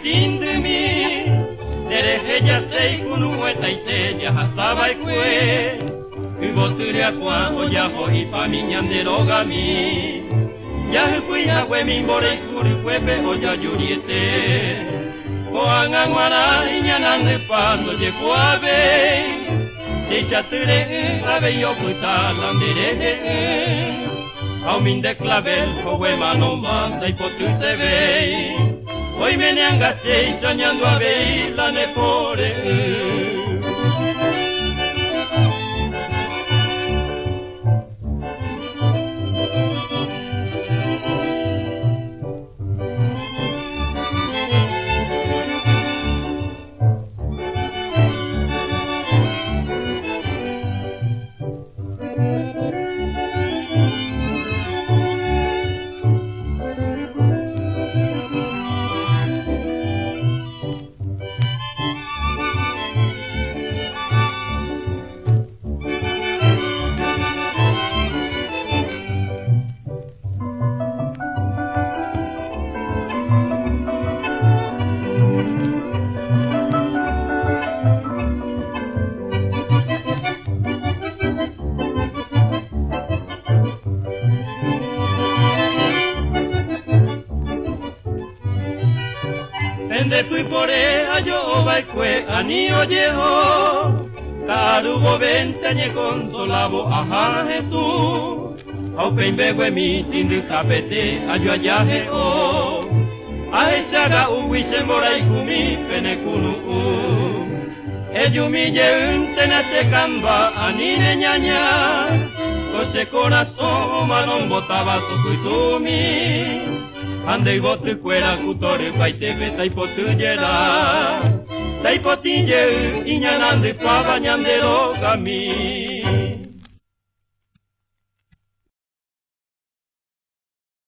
tindumi Dereje ya sei kunueta iteya hasaba ikue Uboturia kwa oya hoi pamiñan derogami Ya kuya we mimbore kuri kwepe oya yuriete Koanga ngwana iñanande pando ye kuabe Seishature ave yo puta landere Aumin de clavel kowe mano manda y potu se ve Hoy me neangase soñando a ver la nepore Pende fui por ayo baikue ani oyeho Karugo ventañe consolabo ajaje tu Au peimbegue mi tindu tapete ayo ayaje o Aishaga uwise morai kumi penekunu Eyumi ye untena se kamba anine ñaña Kose corazón manombo tabato kuitumi Ande y botu cuera kutore paitepe taipotu yera Taipotinye iñanande pa bañandero gami